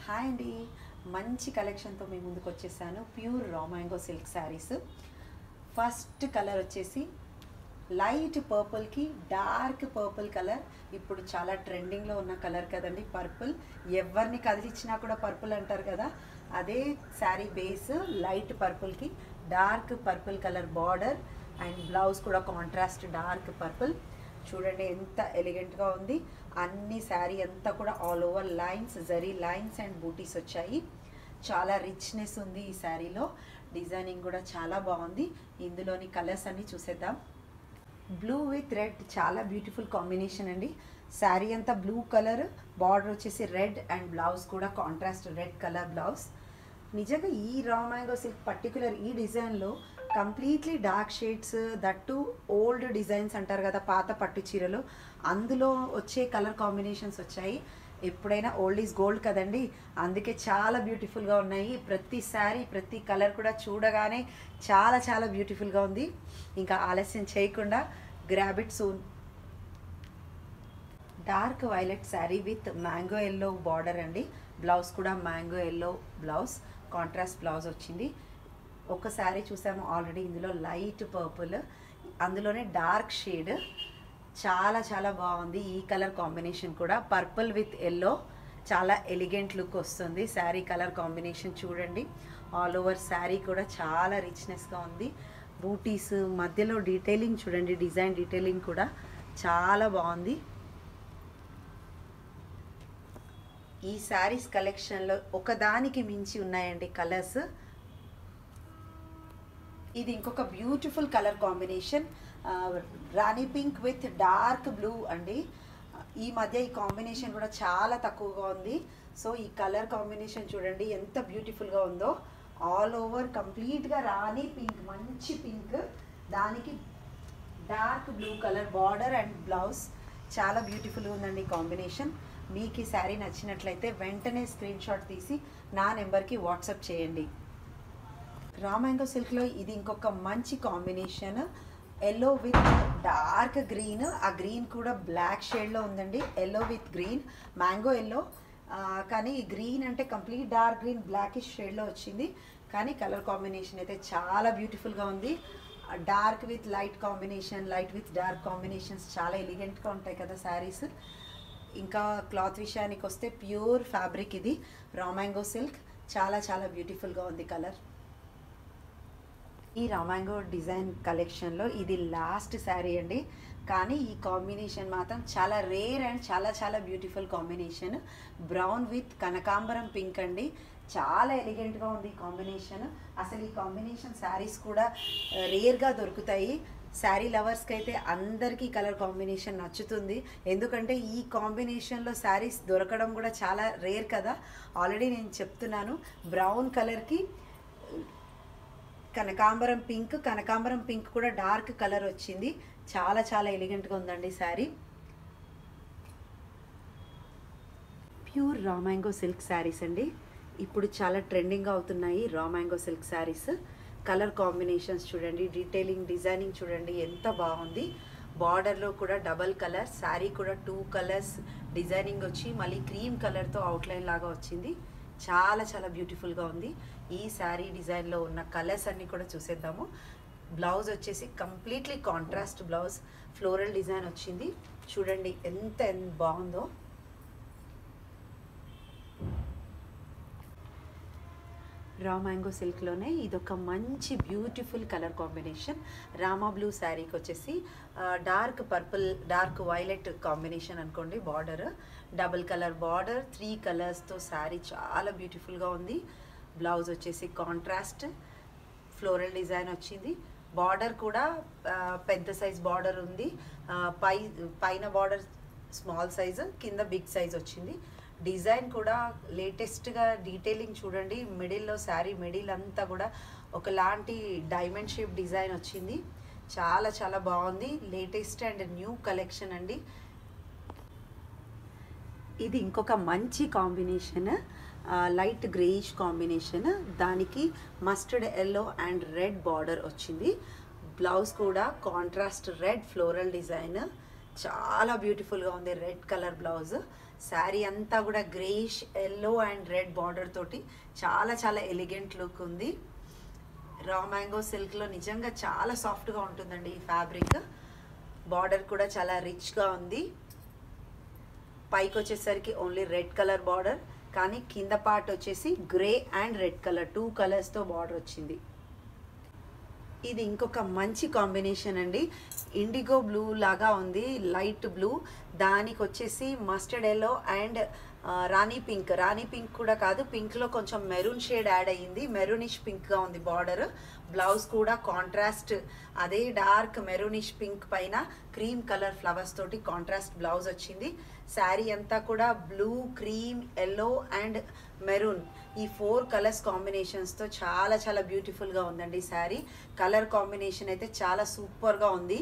Hi అండి, మంచి కలెక్షన్తో మీ ముందుకు వచ్చేసాను. Pure raw mango silk saris. First colour వచ్చేసి లైట్ పర్పుల్కి డార్క్ పర్పుల్ కలర్. ఇప్పుడు చాలా ట్రెండింగ్లో ఉన్న కలర్ కదండి పర్పుల్. ఎవరిని కదిలిచ్చినా కూడా పర్పుల్ అంటారు కదా, అదే శారీ బేస్ లైట్ పర్పుల్కి dark purple colour border and blouse కూడా కాంట్రాస్ట్ డార్క్ పర్పుల్. చూడండి ఎంత ఎలిగెంట్గా ఉంది. అన్ని శారీ అంతా కూడా all over lines, zari lines and booties వచ్చాయి. చాలా రిచ్నెస్ ఉంది ఈ శారీలో. డిజైనింగ్ కూడా చాలా బాగుంది. ఇందులోని కలర్స్ అన్ని చూసేద్దాం. బ్లూ విత్ రెడ్ చాలా బ్యూటిఫుల్ కాంబినేషన్ అండి. శారీ అంతా బ్లూ కలర్, బార్డర్ వచ్చేసి రెడ్ అండ్ బ్లౌజ్ కూడా కాంట్రాస్ట్ రెడ్ కలర్ బ్లౌజ్. నిజంగా ఈ రా మ్యాంగో సిల్క్ పర్టికులర్ ఈ డిజైన్లో completely dark shades, that old designs అంటారు కదా పాత పట్టు చీరలు, అందులో వచ్చే కలర్ కాంబినేషన్స్ వచ్చాయి. ఎప్పుడైనా ఓల్డ్ ఈజ్ గోల్డ్ కదండి, అందుకే చాలా బ్యూటిఫుల్గా ఉన్నాయి. ప్రతి శారీ ప్రతి కలర్ కూడా చూడగానే చాలా చాలా బ్యూటిఫుల్గా ఉంది. ఇంకా ఆలస్యం చేయకుండా grab it soon. Dark violet sari with mango yellow border అండి. బ్లౌజ్ కూడా mango yellow blouse, contrast blouse వచ్చింది. ఒక శారీ చూసాము ఆల్రెడీ, ఇందులో లైట్ పర్పుల్, అందులోనే డార్క్ షేడ్. చాలా చాలా బాగుంది ఈ కలర్ కాంబినేషన్ కూడా. పర్పుల్ విత్ ఎల్లో చాలా ఎలిగెంట్ లుక్ వస్తుంది శారీ కలర్ కాంబినేషన్. చూడండి ఆల్ ఓవర్ శారీ కూడా చాలా రిచ్నెస్గా ఉంది. బూటీస్ మధ్యలో డీటెయిలింగ్ చూడండి, డిజైన్ డీటెయిలింగ్ కూడా చాలా బాగుంది. ఈ శారీస్ కలెక్షన్లో ఒకదానికి మించి ఉన్నాయండి కలర్స్. ఇది ఇంకొక beautiful colour combination, Rani pink with dark blue అండి. ఈ మధ్య ఈ కాంబినేషన్ కూడా చాలా తక్కువగా ఉంది. సో ఈ కలర్ కాంబినేషన్ చూడండి ఎంత బ్యూటిఫుల్గా ఉందో. ఆల్ ఓవర్ కంప్లీట్గా రాణి పింక్, మంచి పింక్, దానికి dark blue colour border and blouse. చాలా బ్యూటిఫుల్గా ఉందండి ఈ కాంబినేషన్. మీకు ఈ శారీ నచ్చినట్లయితే వెంటనే స్క్రీన్ షాట్ తీసి నా నెంబర్కి వాట్సాప్ చేయండి. రా మ్యాంగో సిల్క్లో ఇది ఇంకొక మంచి combination, yellow with dark green. ఆ గ్రీన్ కూడా బ్లాక్ షేడ్లో ఉందండి. Yellow with green, mango yellow, కానీ గ్రీన్ అంటే కంప్లీట్ డార్క్ గ్రీన్ బ్లాకిష్ షేడ్లో వచ్చింది. కానీ కలర్ కాంబినేషన్ అయితే చాలా బ్యూటిఫుల్గా ఉంది. Dark with light combination, light with dark combinations చాలా ఎలిగెంట్గా ఉంటాయి కదా శారీస్. ఇంకా క్లాత్ విషయానికి వస్తే ప్యూర్ ఫ్యాబ్రిక్ ఇది రా మ్యాంగో సిల్క్. చాలా చాలా బ్యూటిఫుల్గా ఉంది కలర్. ఈ రా మ్యాంగో డిజైన్ కలెక్షన్లో ఇది లాస్ట్ శారీ అండి, కానీ ఈ కాంబినేషన్ మాత్రం చాలా రేర్ అండ్ చాలా చాలా బ్యూటిఫుల్ కాంబినేషన్. బ్రౌన్ విత్ కనకాంబరం పింక్ అండి. చాలా ఎలిగెంట్గా ఉంది ఈ కాంబినేషన్. అసలు ఈ కాంబినేషన్ శారీస్ కూడా రేర్గా దొరుకుతాయి. శారీ లవర్స్కి అయితే అందరికీ కలర్ కాంబినేషన్ నచ్చుతుంది, ఎందుకంటే ఈ కాంబినేషన్లో శారీస్ దొరకడం కూడా చాలా రేర్ కదా. ఆల్రెడీ నేను చెప్తున్నాను, బ్రౌన్ కలర్కి కనకాంబరం పింక్, కనకాంబరం పింక్ కూడా డార్క్ కలర్ వచ్చింది. చాలా చాలా ఎలిగెంట్గా ఉందండి sari. Pure raw mango silk saris అండి. ఇప్పుడు చాలా ట్రెండింగ్గా అవుతున్నాయి raw mango silk saris. Colour combinations చూడండి, డీటెయిలింగ్ డిజైనింగ్ చూడండి ఎంత బాగుంది. బార్డర్లో కూడా డబల్ కలర్, శారీ కూడా 2 కలర్స్ డిజైనింగ్ వచ్చి మళ్ళీ క్రీమ్ కలర్తో అవుట్లైన్ లాగా వచ్చింది. చాలా చాలా బ్యూటిఫుల్గా ఉంది. ఈ శారీ డిజైన్లో ఉన్న కలర్స్ అన్నీ కూడా చూసేద్దాము. బ్లౌజ్ వచ్చేసి completely contrast blouse, floral design వచ్చింది. చూడండి ఎంత బాగుందో. రా మ్యాంగో సిల్క్లోనే ఇదొక మంచి beautiful colour combination. Rama blue శారీకి వచ్చేసి dark purple, dark violet combination అనుకోండి. బార్డర్ డబుల్ కలర్ బార్డర్, 3 కలర్స్తో శారీ చాలా బ్యూటిఫుల్గా ఉంది. బ్లౌజ్ వచ్చేసి కాంట్రాస్ట్ ఫ్లోరల్ డిజైన్ వచ్చింది. బార్డర్ కూడా పెద్ద సైజ్ బార్డర్ ఉంది. పైన బార్డర్ స్మాల్ సైజు, కింద బిగ్ సైజ్ వచ్చింది. డిజైన్ కూడా లేటెస్ట్గా డీటెయిలింగ్ చూడండి. మిడిల్లో శారీ మిడిల్ అంతా కూడా ఒకలాంటి డైమండ్ షేప్ డిజైన్ వచ్చింది. చాలా చాలా బాగుంది. లేటెస్ట్ అండ్ న్యూ కలెక్షన్ అండి. ఇది ఇంకొక మంచి కాంబినేషన్, లైట్ గ్రేయిష్ కాంబినేషన్, దానికి mustard yellow and red border వచ్చింది. బ్లౌజ్ కూడా కాంట్రాస్ట్ రెడ్ ఫ్లోరల్ డిజైన్, చాలా బ్యూటిఫుల్గా ఉంది రెడ్ కలర్ బ్లౌజ్. శారీ అంతా కూడా greyish yellow and red border తోటి చాలా చాలా ఎలిగెంట్ లుక్ ఉంది. రా మ్యాంగో సిల్క్లో నిజంగా చాలా సాఫ్ట్గా ఉంటుందండి ఈ ఫ్యాబ్రిక్. బార్డర్ కూడా చాలా రిచ్గా ఉంది. పైకి వచ్చేసరికి ఓన్లీ రెడ్ కలర్ బార్డర్, కానీ కింద పార్ట్ వచ్చేసి గ్రే అండ్ రెడ్ కలర్ 2 కలర్స్తో బార్డర్ వచ్చింది. ఇది ఇంకొక మంచి కాంబినేషన్ అండి. ఇండిగో బ్లూ లాగా ఉంది, లైట్ బ్లూ, దానికి వచ్చేసి mustard yellow and Rani pink కూడా కాదు, పింక్లో కొంచెం మెరూన్ షేడ్ యాడ్ అయ్యింది. మెరూనిష్ పింక్గా ఉంది బార్డర్. బ్లౌజ్ కూడా కాంట్రాస్ట్ అదే డార్క్ మెరూనిష్ పింక్ పైన క్రీమ్ కలర్ ఫ్లవర్స్ తోటి కాంట్రాస్ట్ బ్లౌజ్ వచ్చింది. శారీ అంతా కూడా blue, cream, yellow and maroon ఈ 4 కలర్స్ కాంబినేషన్స్తో చాలా చాలా బ్యూటిఫుల్గా ఉందండి శారీ. కలర్ కాంబినేషన్ అయితే చాలా సూపర్గా ఉంది.